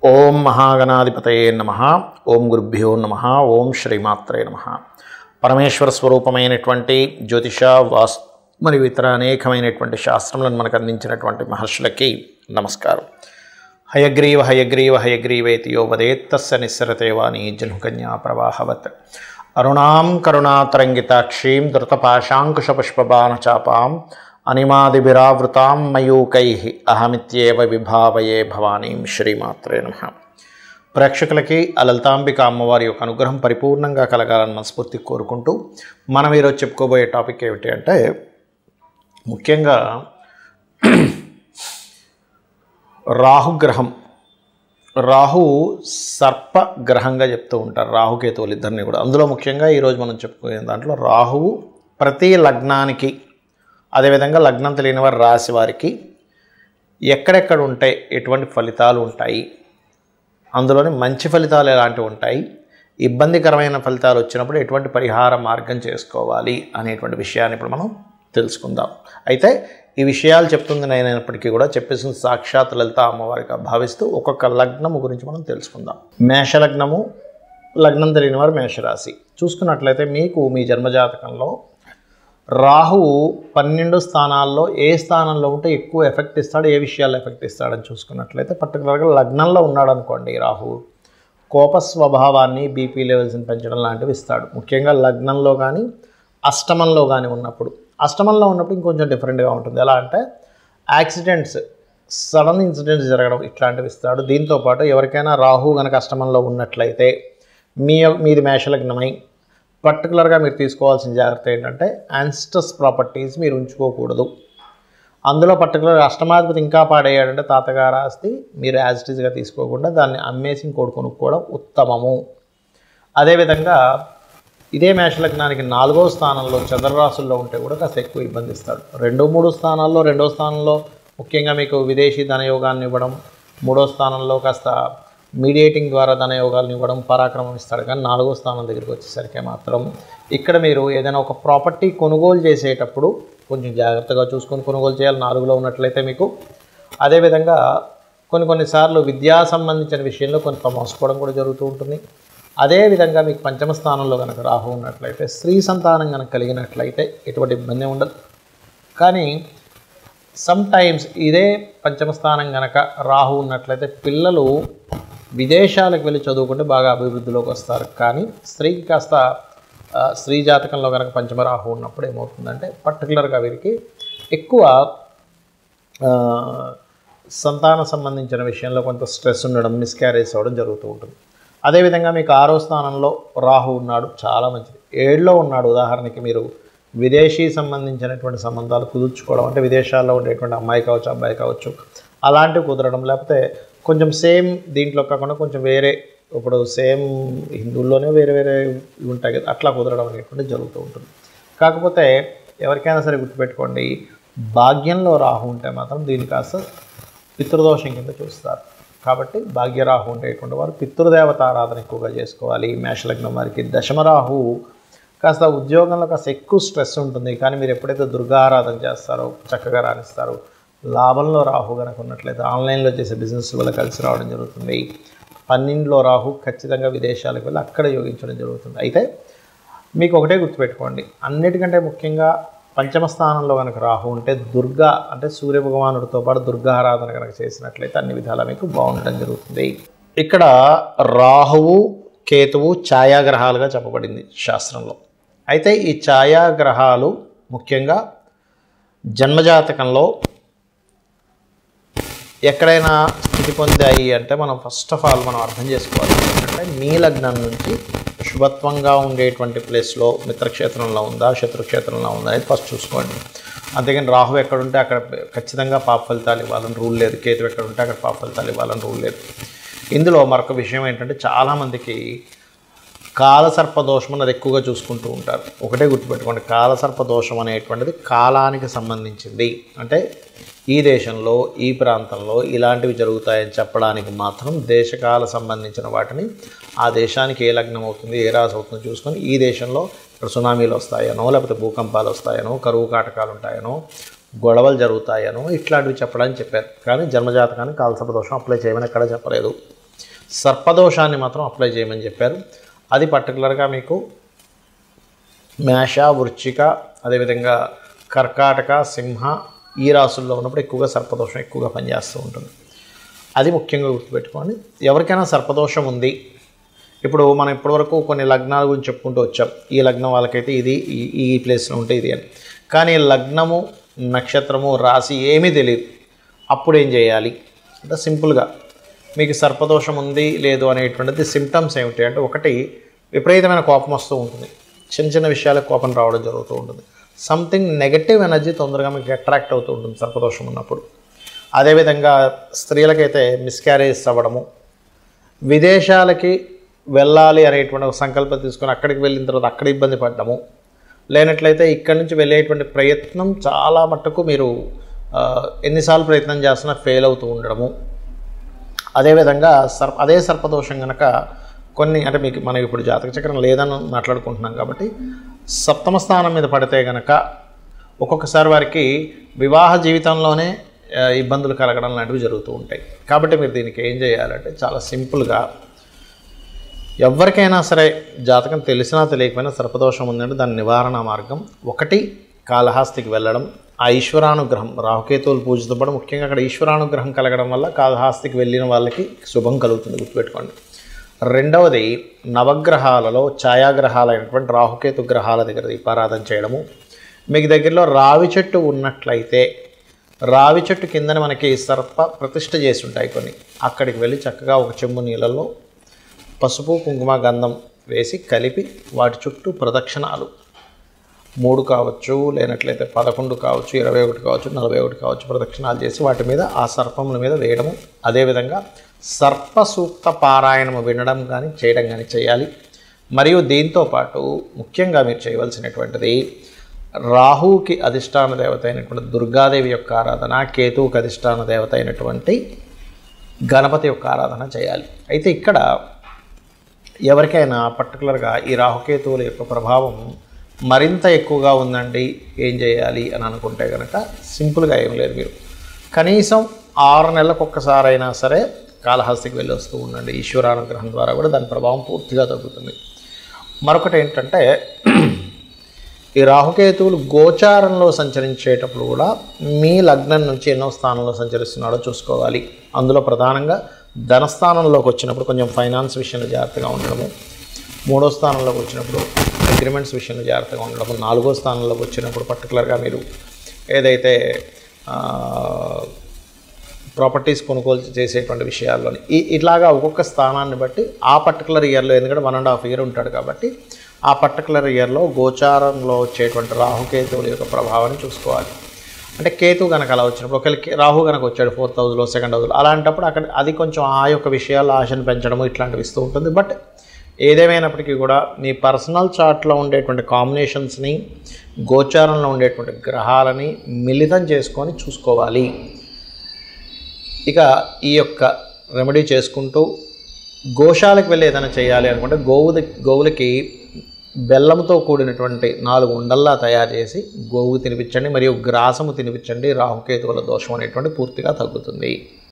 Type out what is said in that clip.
ఓం మహాగణాధిపతయే నమః. ఓం గురుభ్యో నమః. ఓం శ్రీమాత్రే నమః. పరమేశ్వర స్వరూపమైనటువంటి జ్యోతిష వాస్తు మరియు ఇతర అనేకమైనటువంటి శాస్త్రములను మనకు అందించినటువంటి మహర్షులకి నమస్కారం. హయగ్రీవ హయగ్రీవ హయగ్రీవేతి యో వదేత్తస్య నిస్సరతే వాణి జన్మకన్యా ప్రవాహవత్ అరుణాం కరుణాతరంగితాక్షీం ధృతపాశాంకుశపుష్పబాణచాపాం అనిమాదిభిరావృతాం మయూకైః అహమిత్యేవ విభావయే భవానీం. శ్రీమాత్రే నమః. ప్రేక్షకులకి ఆ లలితాంబిక అమ్మవారి యొక్క అనుగ్రహం పరిపూర్ణంగా కలగాలని మనస్ఫూర్తి కోరుకుంటూ మనం ఈరోజు చెప్పుకోబోయే టాపిక్ ఏమిటి అంటే, ముఖ్యంగా రాహుగ్రహం. రాహు సర్పగ్రహంగా చెప్తూ ఉంటారు, రాహుకేతువులు ఇద్దరిని కూడా. అందులో ముఖ్యంగా ఈరోజు మనం చెప్పుకునే దాంట్లో రాహువు ప్రతి లగ్నానికి, అదేవిధంగా లగ్నం తెలియని వారి రాశి వారికి ఎక్కడెక్కడ ఉంటాయి, ఎటువంటి ఫలితాలు ఉంటాయి, అందులోని మంచి ఫలితాలు ఎలాంటివి ఉంటాయి, ఇబ్బందికరమైన ఫలితాలు వచ్చినప్పుడు ఎటువంటి పరిహార మార్గం చేసుకోవాలి అనేటువంటి విషయాన్ని ఇప్పుడు మనం తెలుసుకుందాం. అయితే ఈ విషయాలు చెప్తుంది నేనైనప్పటికీ కూడా చెప్పేసిన సాక్షాత్ లలిత అమ్మవారిగా భావిస్తూ ఒక్కొక్క లగ్నము గురించి మనం తెలుసుకుందాం. మేషలగ్నము, లగ్నం తెలియని వారు మేషరాశి. చూసుకున్నట్లయితే మీకు మీ జన్మజాతకంలో రాహువు 12 స్థానాల్లో ఏ స్థానంలో ఉంటే ఎక్కువ ఎఫెక్ట్ ఇస్తాడు, ఏ విషయాల్లో ఎఫెక్ట్ ఇస్తాడని చూసుకున్నట్లయితే పర్టికులర్గా లగ్నంలో ఉన్నాడు అనుకోండి, రాహువు కోప స్వభావాన్ని, బీపీ లెవెల్స్ని పెంచడం లాంటివి ఇస్తాడు. ముఖ్యంగా లగ్నంలో కానీ అష్టమంలో కానీ ఉన్నప్పుడు. అష్టమంలో ఉన్నప్పుడు ఇంకొంచెం డిఫరెంట్గా ఉంటుంది. ఎలా అంటే యాక్సిడెంట్స్, సడన్ ఇన్సిడెంట్స్ జరగడం ఇట్లాంటివి ఇస్తాడు. దీంతోపాటు ఎవరికైనా రాహువు కనుక అష్టమంలో ఉన్నట్లయితే మీది మేషలగ్నమై పర్టికులర్గా మీరు తీసుకోవాల్సిన జాగ్రత్త ఏంటంటే, యాన్స్టస్ ప్రాపర్టీస్ మీరు ఉంచుకోకూడదు. అందులో పర్టికులర్గా అష్టమాధిపతి ఇంకా పాడయ్యాడంటే తాతగారు ఆస్తి మీరు యాజ్ ఇట్ ఈజ్గా తీసుకోకుండా దాన్ని అమ్మేసి ఇంకోటి కొనుక్కోవడం ఉత్తమము. అదేవిధంగా ఇదే మేషలగ్నానికి 4వ స్థానంలో చంద్రరాశుల్లో ఉంటే కూడా కాస్త ఎక్కువ ఇబ్బంది ఇస్తాడు. 2-3 స్థానాల్లో, 2వ స్థానంలో ముఖ్యంగా మీకు విదేశీ ధనయోగాన్ని ఇవ్వడం, 3వ స్థానంలో కాస్త మీడియేటింగ్ ద్వారా ధనయోగాలను ఇవ్వడం, పరాక్రమం ఇస్తాడు. కానీ 4వ స్థానం దగ్గరికి వచ్చేసరికి మాత్రం ఇక్కడ మీరు ఏదైనా ఒక ప్రాపర్టీ కొనుగోలు చేసేటప్పుడు కొంచెం జాగ్రత్తగా చూసుకొని కొనుగోలు చేయాలి 4లో ఉన్నట్లయితే మీకు. అదేవిధంగా కొన్నిసార్లు విద్యా సంబంధించిన విషయంలో కొంత మోసపోవడం కూడా జరుగుతూ ఉంటుంది. అదేవిధంగా మీకు 5వ స్థానంలో కనుక రాహు ఉన్నట్లయితే స్త్రీ సంతానం కనుక కలిగినట్లయితే ఎటువంటి ఇబ్బంది ఉండదు. కానీ సమ్టైమ్స్ ఇదే 5వ స్థానం కనుక రాహు ఉన్నట్లయితే పిల్లలు విదేశాలకు వెళ్ళి చదువుకుంటే బాగా అభివృద్ధిలోకి వస్తారు. కానీ స్త్రీకి కాస్త స్త్రీ జాతకంలో కనుక 5వ రాహు ఉన్నప్పుడు ఏమవుతుందంటే పర్టికులర్గా వీరికి ఎక్కువ సంతాన సంబంధించిన విషయంలో కొంత స్ట్రెస్ ఉండడం, మిస్క్యారేజ్ అవ్వడం జరుగుతూ ఉంటుంది. అదేవిధంగా మీకు 6వ స్థానంలో రాహు ఉన్నాడు, చాలా మంచిది. 7లో ఉన్నాడు. ఉదాహరణకి మీరు విదేశీ సంబంధించినటువంటి సంబంధాలు కుదుర్చుకోవడం, అంటే విదేశాల్లో ఉండేటువంటి అమ్మాయి కావచ్చు, అబ్బాయి కావచ్చు, అలాంటివి కుదరడం, లేకపోతే కొంచెం సేమ్ దీంట్లో కాకుండా కొంచెం వేరే, ఇప్పుడు సేమ్ హిందువుల్లోనే వేరే వేరే ఉంటాయి కదా, అట్లా కుదరడం అనేటువంటి జరుగుతూ ఉంటుంది. కాకపోతే ఎవరికైనా సరే గుర్తుపెట్టుకోండి, భాగ్యంలో రాహు ఉంటే మాత్రం దీన్ని కాస్త పితృదోషం కింద చూస్తారు. కాబట్టి భాగ్యరాహు ఉండేటువంటి వారు పితృదేవత ఆరాధన ఎక్కువగా చేసుకోవాలి. మేషలగ్నం వారికి దశమరాహు కాస్త ఉద్యోగంలో కాస్త ఎక్కువ స్ట్రెస్ ఉంటుంది. కానీ మీరు ఎప్పుడైతే దుర్గా ఆరాధన చేస్తారో చక్కగా రాణిస్తారు. లాభంలో రాహు కనుక ఉన్నట్లయితే ఆన్లైన్లో చేసే బిజినెస్ వల్ల కలిసి రావడం జరుగుతుంది. 12లో రాహు ఖచ్చితంగా విదేశాలకు వెళ్ళి అక్కడ యోగించడం జరుగుతుంది. అయితే మీకు ఒకటే గుర్తుపెట్టుకోండి, అన్నిటికంటే ముఖ్యంగా 5వ స్థానంలో కనుక రాహు ఉంటే దుర్గా, అంటే సూర్యభగవానుడితో పాటు దుర్గా ఆరాధన కనుక చేసినట్లయితే అన్ని విధాలా మీకు బాగుండడం జరుగుతుంది. ఇక్కడ రాహువు, కేతువు ఛాయాగ్రహాలుగా చెప్పబడింది శాస్త్రంలో. అయితే ఈ ఛాయాగ్రహాలు ముఖ్యంగా జన్మజాతకంలో ఎక్కడైనా స్థితి పొందాయి అంటే మనం ఫస్ట్ ఆఫ్ ఆల్ మనం అర్థం చేసుకోవాలి ఏంటంటే, మీ లగ్నం నుంచి శుభత్వంగా ఉండేటువంటి ప్లేస్లో మిత్రక్షేత్రంలో ఉందా, శత్రుక్షేత్రంలో ఉందా అనేది ఫస్ట్ చూసుకోండి. అంతేగాని రాహు ఎక్కడుంటే అక్కడ ఖచ్చితంగా పాప ఫలితాలు ఇవ్వాలని రూల్ లేదు, కేతు ఎక్కడ ఉంటే అక్కడ పాప ఫలితాలు ఇవ్వాలని రూల్ లేదు. ఇందులో మరొక విషయం ఏంటంటే, చాలామందికి కాలసర్పదోషం అన్నది ఎక్కువగా చూసుకుంటూ ఉంటారు. ఒకటే గుర్తుపెట్టుకోండి, కాలసర్పదోషం అనేటువంటిది కాలానికి సంబంధించింది. అంటే ఈ దేశంలో, ఈ ప్రాంతంలో ఇలాంటివి జరుగుతాయని చెప్పడానికి మాత్రం దేశకాల సంబంధించిన వాటిని ఆ దేశానికి ఏ లగ్నం అవుతుంది, ఏ రాశి అవుతుందో చూసుకొని ఈ దేశంలో సునామీలు వస్తాయనో, లేకపోతే భూకంపాలు వస్తాయనో, కరువు కాటకాలు ఉంటాయనో, గొడవలు జరుగుతాయనో ఇట్లాంటివి చెప్పడానికి చెప్పారు. కానీ జన్మజాతకానికి కాలసర్పదోషం అప్లై చేయమని ఎక్కడ చెప్పలేదు. సర్పదోషాన్ని మాత్రం అప్లై చేయమని చెప్పారు. అది పర్టికులర్గా మీకు మేష, వృశ్చిక, అదేవిధంగా కర్కాటక, సింహ ఈ రాసుల్లో ఉన్నప్పుడు ఎక్కువగా సర్పదోషం ఎక్కువగా పనిచేస్తూ ఉంటుంది. అది ముఖ్యంగా గుర్తుపెట్టుకోండి. ఎవరికైనా సర్పదోషం ఉంది, ఇప్పుడు మనం ఇప్పటివరకు కొన్ని లగ్నాల గురించి చెప్పుకుంటూ వచ్చాం. ఈ లగ్నం వాళ్ళకైతే ఇది ఈ ప్లేస్లో ఉంటే ఇది అని. కానీ లగ్నము, నక్షత్రము, రాశి ఏమీ తెలియదు. అప్పుడు ఏం చేయాలి అంటే సింపుల్గా మీకు సర్పదోషం ఉంది లేదు అనేటువంటిది సిమ్టమ్స్ ఏమిటి అంటే, ఒకటి విపరీతమైన కోపం వస్తూ ఉంటుంది. చిన్న చిన్న విషయాలకు కోపం రావడం జరుగుతూ ఉంటుంది. సంథింగ్ నెగటివ్ ఎనర్జీ తొందరగా మీకు అట్రాక్ట్ అవుతూ ఉంటుంది సర్పదోషం ఉన్నప్పుడు. అదేవిధంగా స్త్రీలకైతే మిస్క్యారేజ్ అవ్వడము, విదేశాలకి వెళ్ళాలి అనేటువంటి ఒక సంకల్పం తీసుకొని అక్కడికి వెళ్ళిన తర్వాత అక్కడ ఇబ్బంది పడ్డము, లేనట్లయితే ఇక్కడి నుంచి వెళ్ళేటువంటి ప్రయత్నం చాలా మట్టుకు మీరు ఎన్నిసార్లు ప్రయత్నం చేస్తున్నా ఫెయిల్ అవుతూ ఉండడము. అదేవిధంగా అదే సర్పదోషం కనుక కొన్ని అంటే మీకు మనం ఇప్పుడు జాతక చక్రం లేదని మాట్లాడుకుంటున్నాం కాబట్టి సప్తమ స్థానం మీద పడితే కనుక ఒక్కొక్కసారి వారికి వివాహ జీవితంలోనే ఇబ్బందులు కలగడం లాంటివి జరుగుతూ ఉంటాయి. కాబట్టి మీరు దీనికి ఏం చేయాలంటే చాలా సింపుల్గా ఎవరికైనా సరే జాతకం తెలిసినా తెలియకపోయినా సర్పదోషం ఉందంటే దాని నివారణ మార్గం ఒకటి కాళహస్తికి వెళ్ళడం. ఆ ఈశ్వరానుగ్రహం రాహుకేతువులు పూజతో పాటు ముఖ్యంగా అక్కడ ఈశ్వరానుగ్రహం కలగడం వల్ల కాళహస్తికి వెళ్ళిన వాళ్ళకి శుభం కలుగుతుంది, గుర్తుపెట్టుకోండి. రెండవది నవగ్రహాలలో ఛాయాగ్రహాలైనటువంటి రాహుకేతు గ్రహాల దగ్గర దీపారాధన చేయడము. మీకు దగ్గరలో రావి చెట్టు ఉన్నట్లయితే రావి చెట్టు కిందని మనకి సర్ప ప్రతిష్ఠ చేసి ఉంటాయి కొన్ని, అక్కడికి వెళ్ళి చక్కగా ఒక చెంబు నీళ్ళల్లో పసుపు, కుంకుమ, గంధం వేసి కలిపి వాటి చుట్టూ ప్రదక్షిణాలు 3 కావచ్చు, లేనట్లయితే 11 కావచ్చు, 21 కావచ్చు, 41 కావచ్చు ప్రదక్షిణాలు చేసి వాటి మీద ఆ సర్పముల మీద వేయడము. అదేవిధంగా సర్ప సూక్త పారాయణము వినడం కానీ చేయడం కానీ చేయాలి. మరియు దీంతోపాటు ముఖ్యంగా మీరు చేయవలసినటువంటిది రాహువుకి అధిష్టాన దేవత అయినటువంటి దుర్గాదేవి యొక్క ఆరాధన, కేతువుకి అధిష్టాన దేవత అయినటువంటి గణపతి యొక్క ఆరాధన చేయాలి. అయితే ఇక్కడ ఎవరికైనా పర్టికులర్గా ఈ రాహుకేతువుల యొక్క ప్రభావం మరింత ఎక్కువగా ఉందండి, ఏం చేయాలి అని అనుకుంటే కనుక సింపుల్గా ఏం లేదు, మీరు కనీసం 6 నెలలకు ఒక్కసారైనా సరే కాళహస్తికి వెళ్ళి వస్తూ ఉండండి. ఈశ్వరానుగ్రహం ద్వారా కూడా దాని ప్రభావం పూర్తిగా తగ్గుతుంది. మరొకటి ఏంటంటే ఈ రాహుకేతువులు గోచారంలో సంచరించేటప్పుడు కూడా మీ లగ్నం నుంచి ఎన్నో స్థానంలో సంచరిస్తున్నాడో చూసుకోవాలి. అందులో ప్రధానంగా ధనస్థానంలోకి వచ్చినప్పుడు కొంచెం ఫైనాన్స్ విషయంలో జాగ్రత్తగా ఉండడము, 3వ స్థానంలోకి వచ్చినప్పుడు అగ్రిమెంట్స్ విషయంలో జాగ్రత్తగా ఉండడము, 4వ స్థానంలోకి వచ్చినప్పుడు పర్టికులర్గా మీరు ఏదైతే ప్రాపర్టీస్ కొనుగోలు చేసేటువంటి విషయాల్లోని ఇట్లాగా ఒక్కొక్క స్థానాన్ని బట్టి ఆ పర్టికులర్ ఇయర్లో, ఎందుకంటే 1.5 ఇయర్ ఉంటాడు కాబట్టి ఆ పర్టికులర్ ఇయర్లో గోచారంలో వచ్చేటువంటి రాహుకేతువుల యొక్క ప్రభావాన్ని చూసుకోవాలి. అంటే కేతు కనుక అలా వచ్చినప్పుడు ఒకరికి రాహు కనుక వచ్చాడు 4th హౌస్లో, 2nd హౌస్లో, అలాంటప్పుడు అక్కడ అది కొంచెం ఆ యొక్క విషయాల్లో ఆశను పెంచడము ఇట్లాంటివి ఇస్తూ ఉంటుంది. బట్ ఏదేమైనప్పటికీ కూడా మీ పర్సనల్ చార్ట్లో ఉండేటువంటి కాంబినేషన్స్ని, గోచారంలో ఉండేటువంటి గ్రహాలని మిళితం చేసుకొని చూసుకోవాలి. ఇక ఈ యొక్క రెమెడీ చేసుకుంటూ గోశాలకు వెళ్ళి ఏదైనా చేయాలి అనుకుంటే గోవులకి బెల్లంతో కూడినటువంటి 4 ఉండల్లా తయారు చేసి గోవు తినిపించండి, మరియు గ్రాసము తినిపించండి. రాహుకేతువుల దోషం అనేటువంటి పూర్తిగా తగ్గుతుంది.